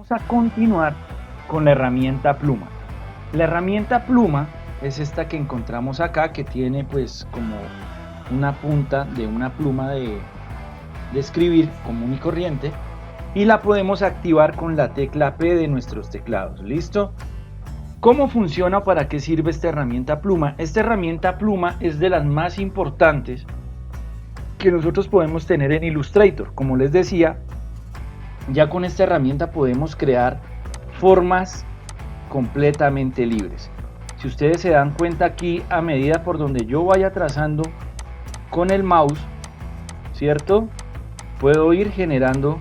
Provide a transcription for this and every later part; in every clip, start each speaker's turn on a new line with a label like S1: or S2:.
S1: Vamos a continuar con la herramienta pluma. La herramienta pluma es esta que encontramos acá, que tiene pues como una punta de una pluma de escribir común y corriente, y la podemos activar con la tecla P de nuestros teclados. ¿Listo? ¿Cómo funciona o para qué sirve esta herramienta pluma? Esta herramienta pluma es de las más importantes que nosotros podemos tener en Illustrator. Como les decía, ya con esta herramienta podemos crear formas completamente libres. Si ustedes se dan cuenta aquí, a medida por donde yo vaya trazando con el mouse, ¿cierto? Puedo ir generando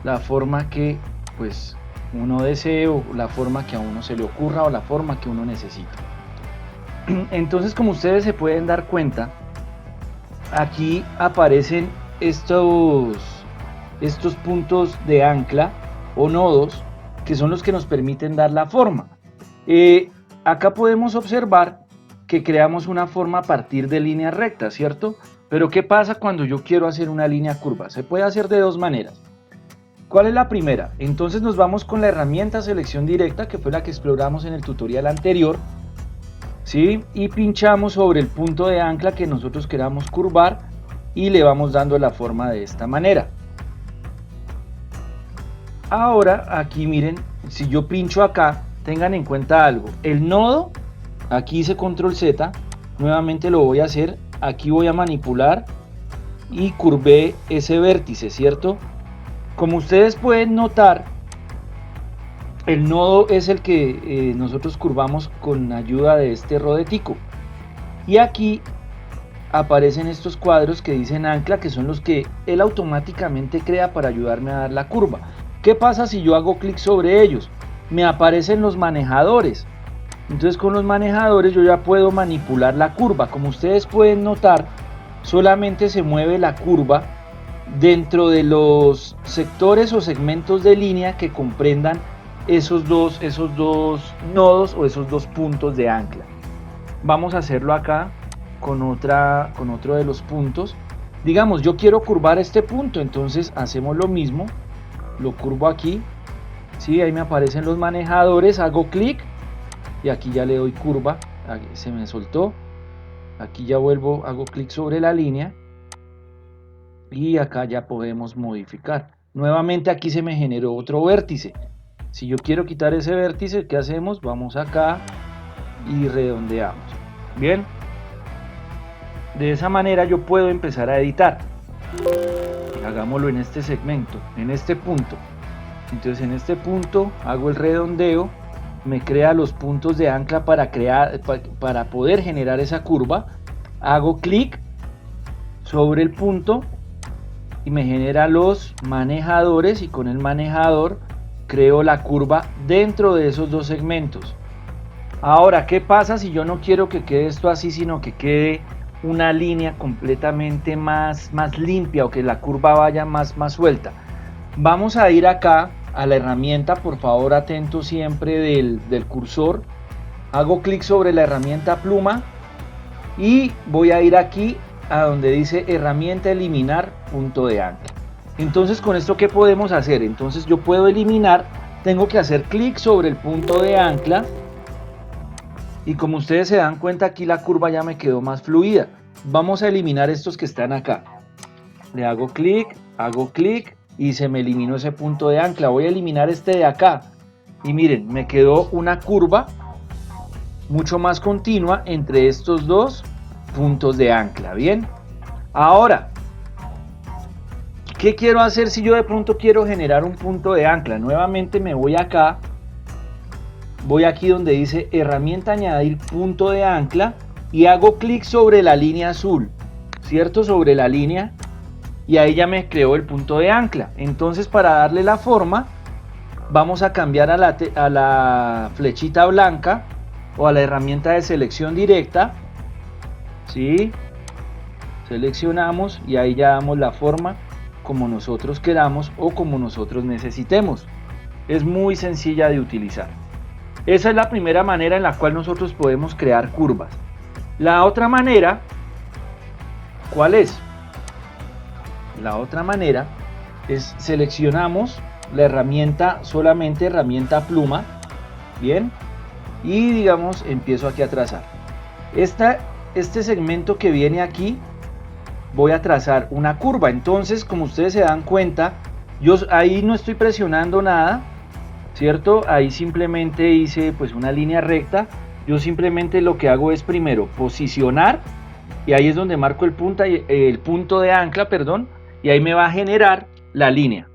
S1: la forma que pues uno desee, o la forma que a uno se le ocurra, o la forma que uno necesita. Entonces, como ustedes se pueden dar cuenta, aquí aparecen estos puntos de ancla o nodos, que son los que nos permiten dar la forma. Acá podemos observar que creamos una forma a partir de líneas rectas, ¿cierto? Pero ¿qué pasa cuando yo quiero hacer una línea curva? Se puede hacer de dos maneras. ¿Cuál es la primera? Entonces nos vamos con la herramienta selección directa, que fue la que exploramos en el tutorial anterior, ¿sí? Y pinchamos sobre el punto de ancla que nosotros queramos curvar y le vamos dando la forma de esta manera. Ahora aquí miren, si yo pincho acá, tengan en cuenta algo, el nodo, aquí hice control Z, nuevamente lo voy a hacer, aquí voy a manipular y curvé ese vértice, ¿cierto? Como ustedes pueden notar, el nodo es el que nosotros curvamos con ayuda de este rodetico, y aquí aparecen estos cuadros que dicen ancla, que son los que él automáticamente crea para ayudarme a dar la curva. ¿Qué pasa si yo hago clic sobre ellos? Me aparecen los manejadores. Entonces con los manejadores yo ya puedo manipular la curva. Como ustedes pueden notar, solamente se mueve la curva dentro de los sectores o segmentos de línea que comprendan esos dos nodos o esos dos puntos de ancla. Vamos a hacerlo acá con otro de los puntos. Digamos, yo quiero curvar este punto, entonces hacemos lo mismo, lo curvo aquí, ¿sí? Ahí me aparecen los manejadores, hago clic y aquí ya le doy curva, aquí se me soltó, aquí ya vuelvo, hago clic sobre la línea y acá ya podemos modificar. Nuevamente aquí se me generó otro vértice. Si yo quiero quitar ese vértice, ¿qué hacemos? Vamos acá y redondeamos. Bien, de esa manera yo puedo empezar a editar. Hagámoslo en este segmento, en este punto. Entonces en este punto hago el redondeo, me crea los puntos de ancla para poder generar esa curva. Hago clic sobre el punto y me genera los manejadores, y con el manejador creo la curva dentro de esos dos segmentos. Ahora, ¿qué pasa si yo no quiero que quede esto así, sino que quede una línea completamente más limpia, o que la curva vaya más suelta? Vamos a ir acá a la herramienta, por favor atentos siempre del cursor. Hago clic sobre la herramienta pluma y voy a ir aquí a donde dice herramienta eliminar punto de ancla. Entonces con esto, ¿qué podemos hacer? Entonces yo puedo eliminar, tengo que hacer clic sobre el punto de ancla, y como ustedes se dan cuenta, aquí la curva ya me quedó más fluida. Vamos a eliminar estos que están acá. Le hago clic y se me eliminó ese punto de ancla. Voy a eliminar este de acá y miren, me quedó una curva mucho más continua entre estos dos puntos de ancla. Bien, ahora, ¿qué quiero hacer si yo de pronto quiero generar un punto de ancla? Nuevamente me voy acá, voy aquí donde dice herramienta añadir punto de ancla y hago clic sobre la línea azul, ¿cierto? Sobre la línea, y ahí ya me creó el punto de ancla. Entonces, para darle la forma, vamos a cambiar a la flechita blanca o a la herramienta de selección directa, ¿sí? Seleccionamos y ahí ya damos la forma como nosotros queramos o como nosotros necesitemos. Es muy sencilla de utilizar. Esa es la primera manera en la cual nosotros podemos crear curvas. La otra manera, ¿cuál es? La otra manera es seleccionamos la herramienta, solamente herramienta pluma, bien, y digamos empiezo aquí a trazar. Este segmento que viene aquí, voy a trazar una curva. Entonces, como ustedes se dan cuenta, yo ahí no estoy presionando nada, ¿cierto? Ahí simplemente hice pues una línea recta. Yo simplemente lo que hago es primero posicionar, y ahí es donde marco el punto de ancla, perdón, y ahí me va a generar la línea.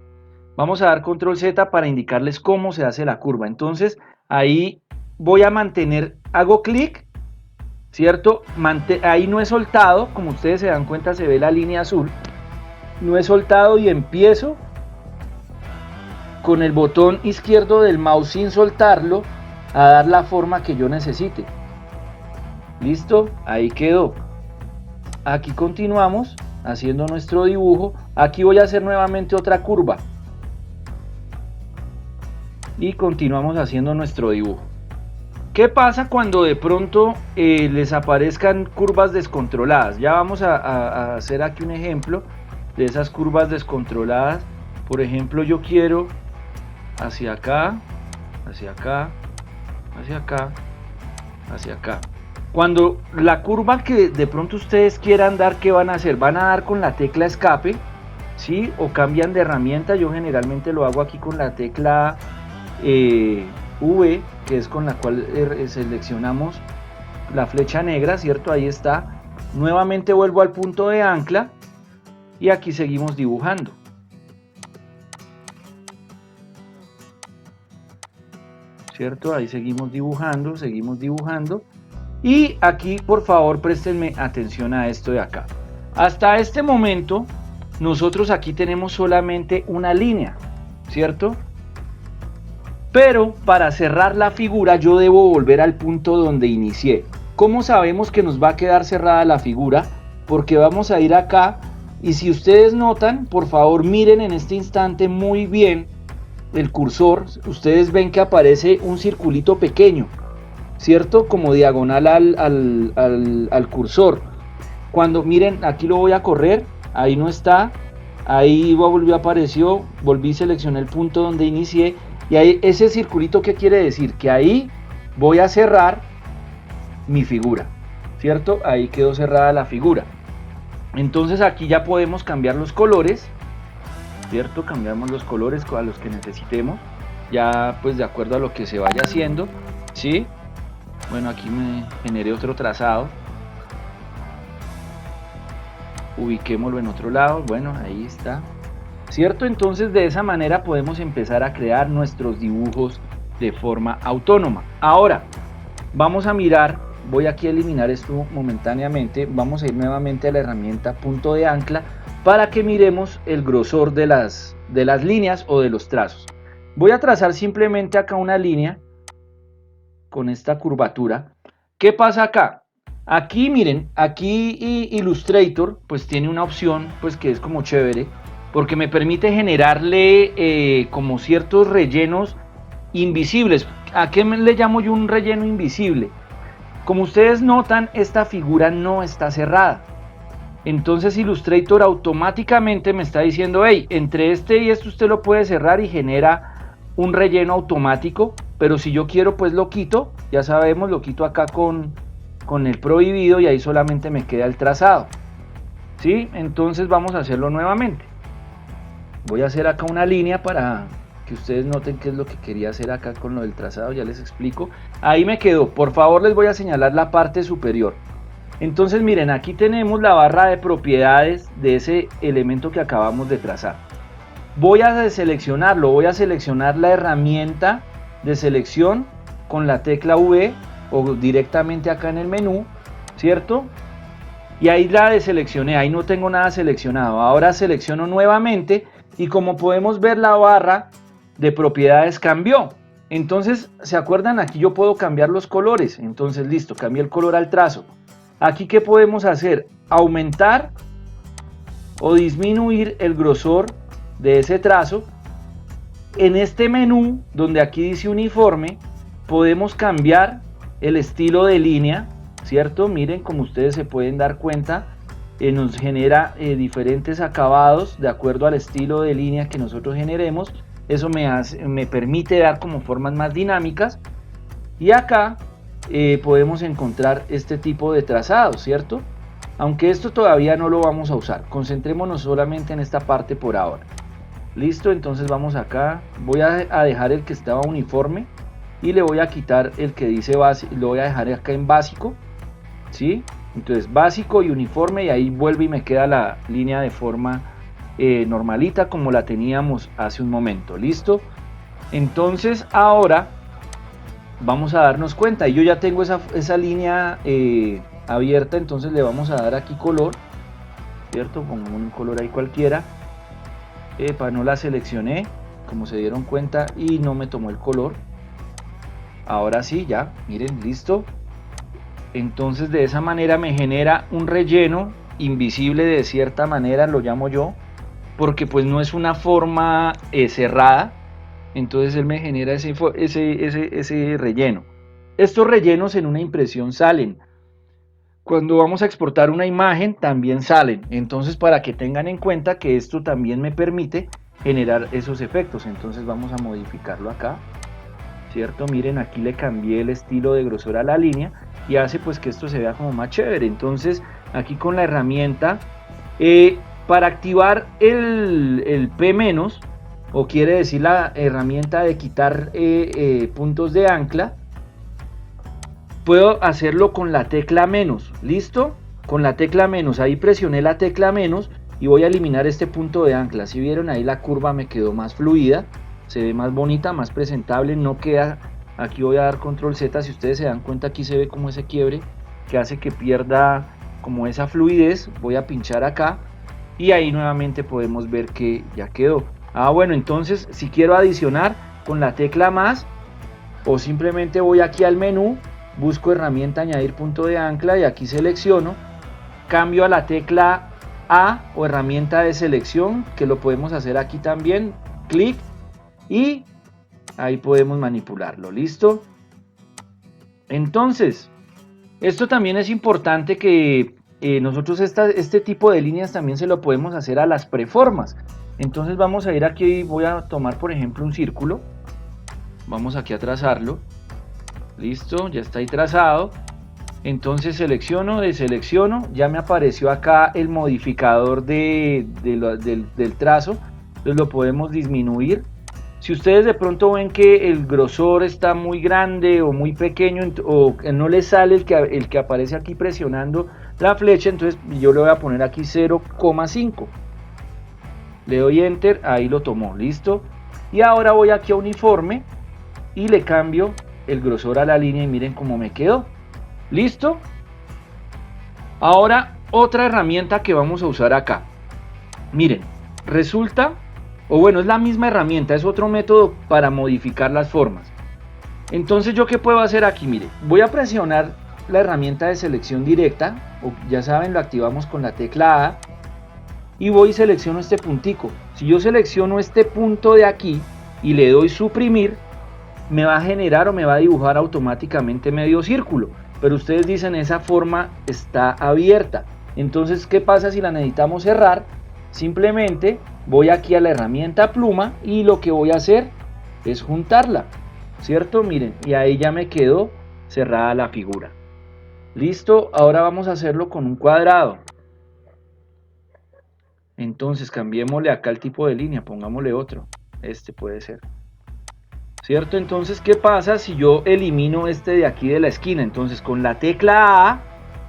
S1: Vamos a dar control Z para indicarles cómo se hace la curva. Entonces ahí voy a mantener, hago clic, ¿cierto? Ahí no he soltado, como ustedes se dan cuenta se ve la línea azul, no he soltado y empiezo con el botón izquierdo del mouse sin soltarlo a dar la forma que yo necesite. Listo, ahí quedó. Aquí continuamos haciendo nuestro dibujo. Aquí voy a hacer nuevamente otra curva y continuamos haciendo nuestro dibujo. ¿Qué pasa cuando de pronto les aparezcan curvas descontroladas? Ya vamos a hacer aquí un ejemplo de esas curvas descontroladas. Por ejemplo, yo quiero hacia acá, hacia acá, hacia acá, hacia acá. Cuando la curva que de pronto ustedes quieran dar, ¿qué van a hacer? Van a dar con la tecla escape, ¿sí? O cambian de herramienta. Yo generalmente lo hago aquí con la tecla V, que es con la cual seleccionamos la flecha negra, ¿cierto? Ahí está. Nuevamente vuelvo al punto de ancla y aquí seguimos dibujando. ¿Cierto? Ahí seguimos dibujando, y aquí por favor préstenme atención a esto de acá. Hasta este momento nosotros aquí tenemos solamente una línea, ¿cierto? Pero para cerrar la figura yo debo volver al punto donde inicié. ¿Cómo sabemos que nos va a quedar cerrada la figura? Porque vamos a ir acá, y si ustedes notan, por favor miren en este instante muy bien el cursor. Ustedes ven que aparece un circulito pequeño, ¿cierto? Como diagonal al cursor. Cuando miren, aquí lo voy a correr, ahí no está, ahí volvió, apareció, volví, seleccioné el punto donde inicié, y ahí ese circulito, ¿qué quiere decir? Que ahí voy a cerrar mi figura, ¿cierto? Ahí quedó cerrada la figura. Entonces aquí ya podemos cambiar los colores, ¿cierto? Cambiamos los colores a los que necesitemos, ya pues de acuerdo a lo que se vaya haciendo, ¿sí? Bueno, aquí me generé otro trazado, ubiquémoslo en otro lado. Bueno, ahí está, ¿cierto? Entonces de esa manera podemos empezar a crear nuestros dibujos de forma autónoma. Ahora vamos a mirar, voy aquí a eliminar esto momentáneamente, vamos a ir nuevamente a la herramienta punto de ancla para que miremos el grosor de las líneas o de los trazos. Voy a trazar simplemente acá una línea con esta curvatura. ¿Qué pasa acá? Aquí miren, aquí Illustrator pues tiene una opción pues que es como chévere, porque me permite generarle como ciertos rellenos invisibles. ¿A qué le llamo yo un relleno invisible? Como ustedes notan, esta figura no está cerrada. Entonces Illustrator automáticamente me está diciendo, hey, entre este y este usted lo puede cerrar, y genera un relleno automático. Pero si yo quiero, pues lo quito. Ya sabemos, lo quito acá con el prohibido, y ahí solamente me queda el trazado, ¿sí? Entonces vamos a hacerlo nuevamente. Voy a hacer acá una línea para que ustedes noten qué es lo que quería hacer acá con lo del trazado. Ya les explico. Ahí me quedó. Por favor, les voy a señalar la parte superior. Entonces miren, aquí tenemos la barra de propiedades de ese elemento que acabamos de trazar. Voy a deseleccionarlo, voy a seleccionar la herramienta de selección con la tecla V o directamente acá en el menú, ¿cierto? Y ahí la deseleccioné, ahí no tengo nada seleccionado. Ahora selecciono nuevamente y como podemos ver, la barra de propiedades cambió. Entonces, ¿se acuerdan? Aquí yo puedo cambiar los colores. Entonces, listo, cambié el color al trazo. Aquí, ¿qué podemos hacer? Aumentar o disminuir el grosor de ese trazo. En este menú, donde aquí dice uniforme, podemos cambiar el estilo de línea, ¿cierto? Miren, como ustedes se pueden dar cuenta, nos genera diferentes acabados de acuerdo al estilo de línea que nosotros generemos. eso me permite dar como formas más dinámicas. Y acá podemos encontrar este tipo de trazados, ¿cierto? Aunque esto todavía no lo vamos a usar, concentrémonos solamente en esta parte por ahora. Listo, entonces vamos acá, voy a dejar el que estaba uniforme y le voy a quitar el que dice básico, lo voy a dejar acá en básico, ¿sí? Entonces básico y uniforme, y ahí vuelve y me queda la línea de forma normalita como la teníamos hace un momento. Listo, entonces ahora vamos a darnos cuenta, y yo ya tengo esa línea abierta, entonces le vamos a dar aquí color, ¿cierto? Pongamos un color ahí cualquiera. No la seleccioné, como se dieron cuenta, y no me tomó el color. Ahora sí, ya, miren, listo. Entonces de esa manera me genera un relleno invisible, de cierta manera lo llamo yo, porque pues no es una forma cerrada. Entonces él me genera ese relleno. Estos rellenos en una impresión salen. Cuando vamos a exportar una imagen también salen. Entonces, para que tengan en cuenta que esto también me permite generar esos efectos. Entonces vamos a modificarlo acá, ¿cierto? Miren, aquí le cambié el estilo de grosor a la línea y hace pues que esto se vea como más chévere. Entonces aquí con la herramienta, para activar el P-, o quiere decir la herramienta de quitar puntos de ancla, puedo hacerlo con la tecla menos. ¿Listo? Con la tecla menos, ahí presioné la tecla menos y voy a eliminar este punto de ancla. Si vieron, ahí la curva me quedó más fluida, se ve más bonita, más presentable, no queda. Aquí voy a dar control Z, si ustedes se dan cuenta, aquí se ve como ese quiebre que hace que pierda como esa fluidez. Voy a pinchar acá y ahí nuevamente podemos ver que ya quedó. Bueno, entonces si quiero adicionar con la tecla más, o simplemente voy aquí al menú, busco herramienta añadir punto de ancla y aquí selecciono, cambio a la tecla A o herramienta de selección, que lo podemos hacer aquí también, clic, y ahí podemos manipularlo. Listo. Entonces esto también es importante, que nosotros este tipo de líneas también se lo podemos hacer a las preformas. Entonces vamos a ir aquí, voy a tomar por ejemplo un círculo, vamos aquí a trazarlo. Listo, ya está ahí trazado. Entonces deselecciono, ya me apareció acá el modificador del trazo, entonces lo podemos disminuir. Si ustedes de pronto ven que el grosor está muy grande o muy pequeño, o no le sale el que aparece aquí presionando la flecha, entonces yo le voy a poner aquí 0,5, le doy enter, ahí lo tomó. Listo, y ahora voy aquí a uniforme y le cambio el grosor a la línea y miren cómo me quedó. Listo. Ahora otra herramienta que vamos a usar acá, miren, resulta, o bueno, es la misma herramienta, es otro método para modificar las formas. Entonces yo qué puedo hacer aquí, miren, voy a presionar la herramienta de selección directa, o ya saben, lo activamos con la tecla A, y voy y selecciono este puntico. Si yo selecciono este punto de aquí y le doy suprimir, me va a generar o me va a dibujar automáticamente medio círculo, pero ustedes dicen esa forma está abierta. Entonces, ¿qué pasa si la necesitamos cerrar? Simplemente voy aquí a la herramienta pluma y lo que voy a hacer es juntarla, ¿cierto? Miren, y ahí ya me quedó cerrada la figura. Listo, ahora vamos a hacerlo con un cuadrado. Entonces cambiémosle acá el tipo de línea, pongámosle otro, este puede ser, ¿cierto? Entonces, ¿qué pasa si yo elimino este de aquí de la esquina? Entonces con la tecla A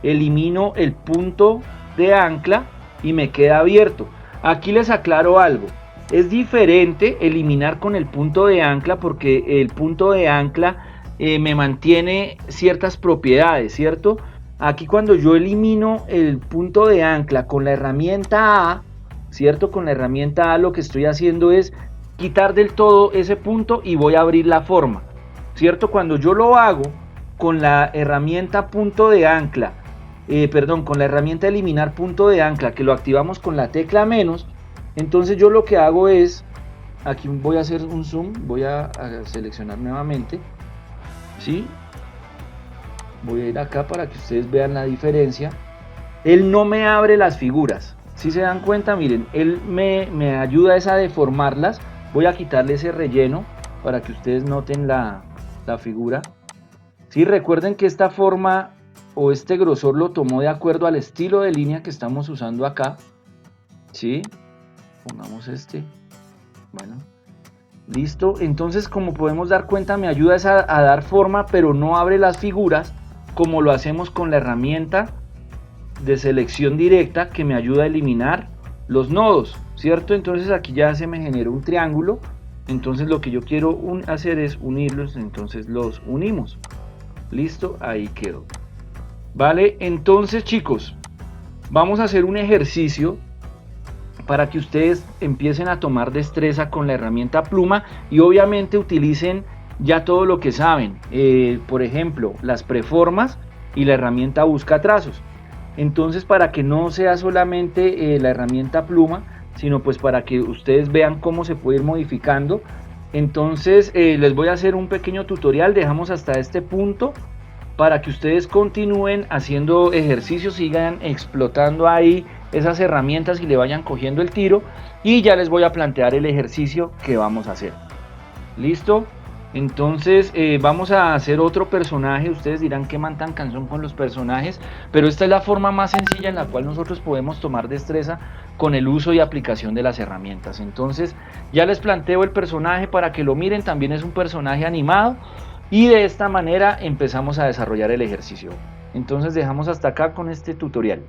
S1: elimino el punto de ancla y me queda abierto. Aquí les aclaro algo, es diferente eliminar con el punto de ancla, porque el punto de ancla me mantiene ciertas propiedades, ¿cierto? Aquí cuando yo elimino el punto de ancla con la herramienta A, ¿cierto? Con la herramienta A lo que estoy haciendo es quitar del todo ese punto y voy a abrir la forma, ¿cierto? Cuando yo lo hago con la herramienta punto de ancla, con la herramienta eliminar punto de ancla, que lo activamos con la tecla menos, entonces yo lo que hago es, aquí voy a hacer un zoom, voy a seleccionar nuevamente, ¿sí? Voy a ir acá para que ustedes vean la diferencia. Él no me abre las figuras, si se dan cuenta, miren, él me ayuda a deformarlas, Voy a quitarle ese relleno para que ustedes noten la figura. Sí, recuerden que esta forma o este grosor lo tomó de acuerdo al estilo de línea que estamos usando acá. ¿Sí? Pongamos este. Bueno, listo. Entonces, como podemos dar cuenta, me ayuda a dar forma, pero no abre las figuras como lo hacemos con la herramienta de selección directa, que me ayuda a eliminar los nodos, ¿cierto? Entonces aquí ya se me generó un triángulo. Entonces lo que yo quiero hacer es unirlos, entonces los unimos. Listo, ahí quedó. Vale, entonces chicos, vamos a hacer un ejercicio para que ustedes empiecen a tomar destreza con la herramienta pluma y obviamente utilicen ya todo lo que saben, por ejemplo, las preformas y la herramienta busca trazos. Entonces, para que no sea solamente la herramienta pluma, sino pues para que ustedes vean cómo se puede ir modificando. Entonces les voy a hacer un pequeño tutorial, dejamos hasta este punto para que ustedes continúen haciendo ejercicios, sigan explotando ahí esas herramientas y le vayan cogiendo el tiro, y ya les voy a plantear el ejercicio que vamos a hacer. ¿Listo? Entonces vamos a hacer otro personaje. Ustedes dirán que man tan cansón con los personajes, pero esta es la forma más sencilla en la cual nosotros podemos tomar destreza con el uso y aplicación de las herramientas. Entonces ya les planteo el personaje para que lo miren. También es un personaje animado y de esta manera empezamos a desarrollar el ejercicio. Entonces dejamos hasta acá con este tutorial.